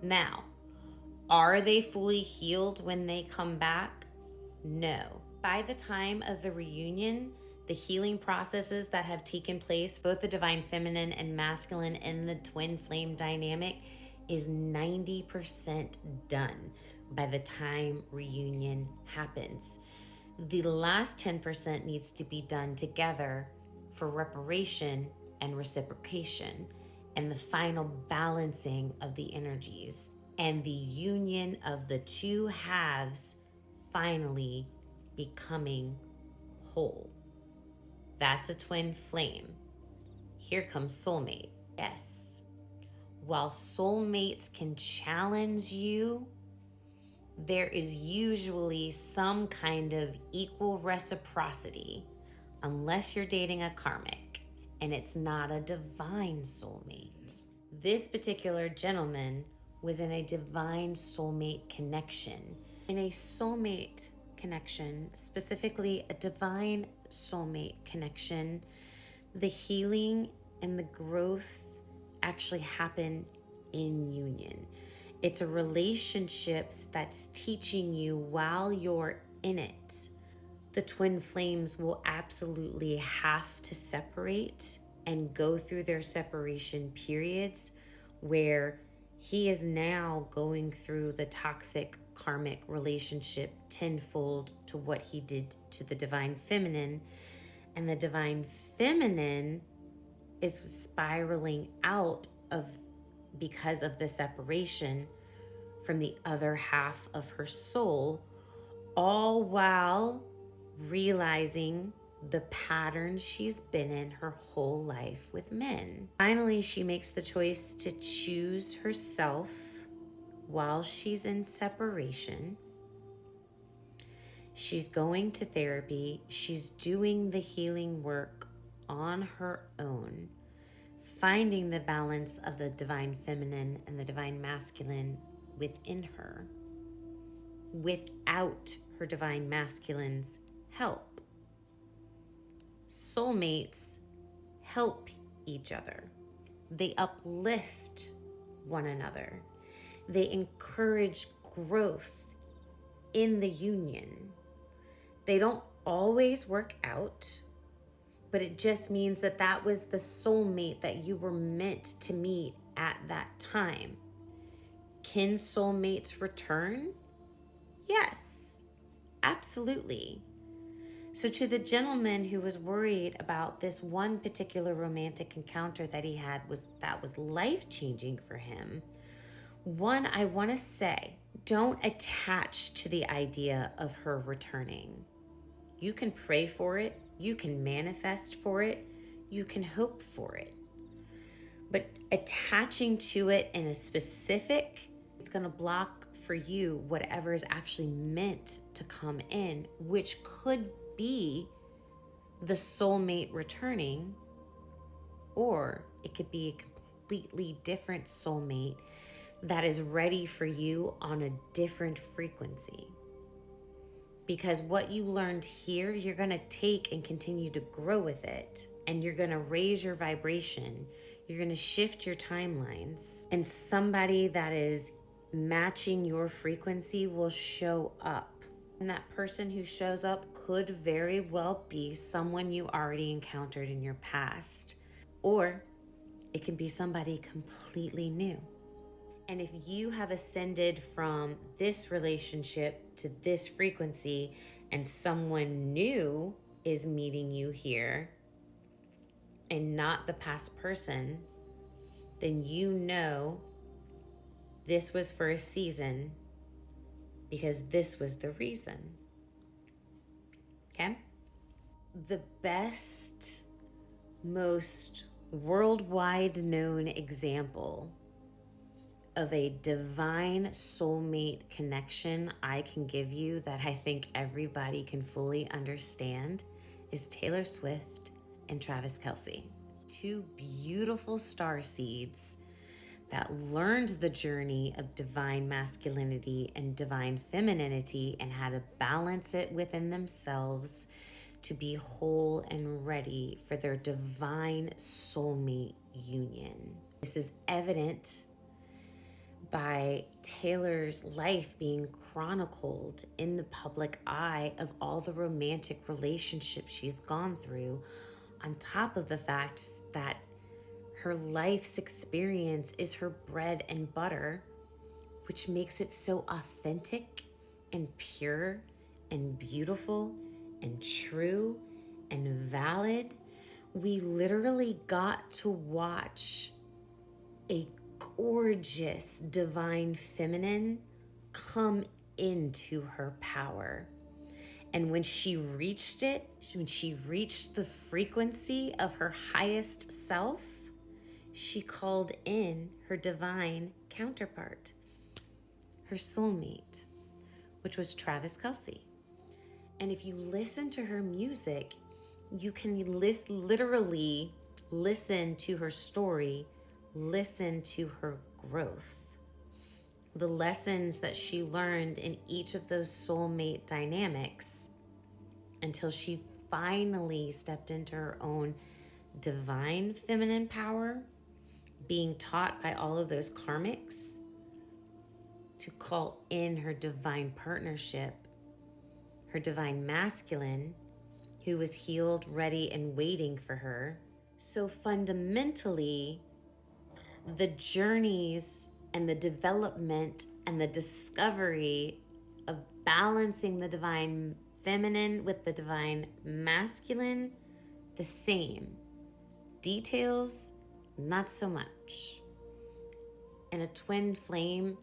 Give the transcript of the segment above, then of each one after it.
Now, are they fully healed when they come back? No. By the time of the reunion, the healing processes that have taken place, both the divine feminine and masculine in the twin flame dynamic, is 90% done by the time reunion happens. The last 10% needs to be done together for reparation and reciprocation, and the final balancing of the energies and the union of the two halves finally becoming whole. That's a twin flame. Here comes soulmate. Yes. While soulmates can challenge you, there is usually some kind of equal reciprocity, unless you're dating a karmic and it's not a divine soulmate. This particular gentleman was in a divine soulmate connection. In a soulmate connection, specifically a divine soulmate connection, the healing and the growth actually happen in union. It's a relationship that's teaching you while you're in it. The twin flames will absolutely have to separate and go through their separation periods where he is now going through the toxic karmic relationship tenfold to what he did to the divine feminine. And the divine feminine is spiraling out of, because of the separation from the other half of her soul, all while realizing the patterns she's been in her whole life with men. Finally, she makes the choice to choose herself while she's in separation. She's going to therapy. She's doing the healing work on her own, finding the balance of the divine feminine and the divine masculine within her without her divine masculine's help. Soulmates help each other. They uplift one another. They encourage growth in the union. They don't always work out, but it just means that that was the soulmate that you were meant to meet at that time. Can soulmates return? Yes, absolutely. So to the gentleman who was worried about this one particular romantic encounter that he had that was life-changing for him, one, I want to say, don't attach to the idea of her returning. You can pray for it, you can manifest for it, you can hope for it. But attaching to it in a specific, it's going to block for you whatever is actually meant to come in, which could be the soulmate returning, or it could be a completely different soulmate that is ready for you on a different frequency. Because what you learned here, you're going to take and continue to grow with it, and you're going to raise your vibration. You're going to shift your timelines, and somebody that is matching your frequency will show up. And that person who shows up could very well be someone you already encountered in your past, or it can be somebody completely new. And if you have ascended from this relationship to this frequency and someone new is meeting you here and not the past person, then you know this was for a season because this was the reason. Okay? The best, most worldwide known example of a divine soulmate connection I can give you that I think everybody can fully understand is Taylor Swift and Travis Kelce. Two beautiful starseeds that learned the journey of divine masculinity and divine femininity and how to balance it within themselves to be whole and ready for their divine soulmate union. This is evident by Taylor's life being chronicled in the public eye of all the romantic relationships she's gone through, on top of the fact that her life's experience is her bread and butter, which makes it so authentic and pure and beautiful and true and valid. We literally got to watch a gorgeous divine feminine come into her power. And when she reached it, when she reached the frequency of her highest self, she called in her divine counterpart, her soulmate, which was Travis Kelce. And if you listen to her music, you can literally listen to her story, listen to her growth, the lessons that she learned in each of those soulmate dynamics until she finally stepped into her own divine feminine power, being taught by all of those karmics to call in her divine partnership, her divine masculine, who was healed, ready, and waiting for her. So fundamentally, the journeys and the development and the discovery of balancing the divine feminine with the divine masculine, the same. Details, not so much. In a twin flame,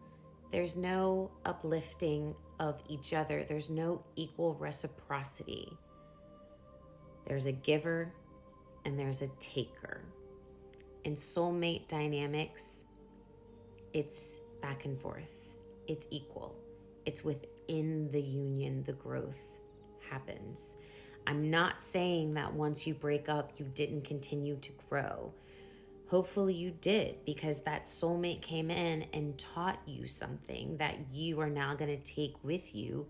there's no uplifting of each other. There's no equal reciprocity. There's a giver and there's a taker. In soulmate dynamics, it's back and forth. It's equal. It's within the union, the growth happens. I'm not saying that once you break up, you didn't continue to grow. Hopefully you did, because that soulmate came in and taught you something that you are now going to take with you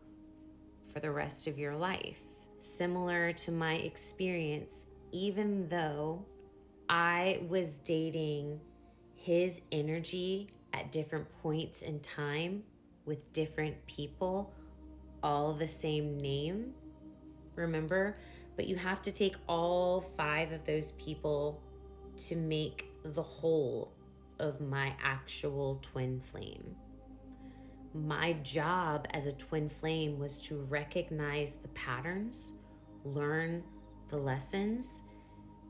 for the rest of your life. Similar to my experience, even though I was dating his energy at different points in time with different people, all the same name, remember? But you have to take all 5 of those people to make the whole of my actual twin flame. My job as a twin flame was to recognize the patterns, learn the lessons,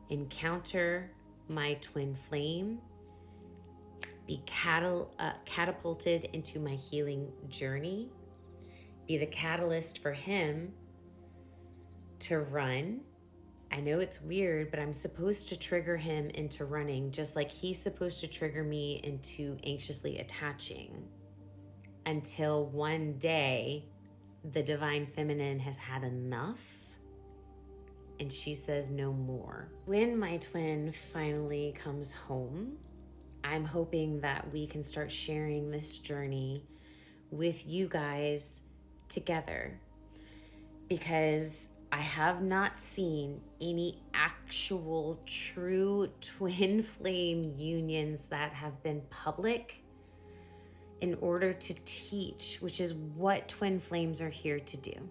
encounter my twin flame, be catapulted into my healing journey, be the catalyst for him to run. I know it's weird, but I'm supposed to trigger him into running, just like he's supposed to trigger me into anxiously attaching, until one day the divine feminine has had enough and she says no more. When my twin finally comes home, I'm hoping that we can start sharing this journey with you guys together, because I have not seen any actual true twin flame unions that have been public in order to teach, which is what twin flames are here to do.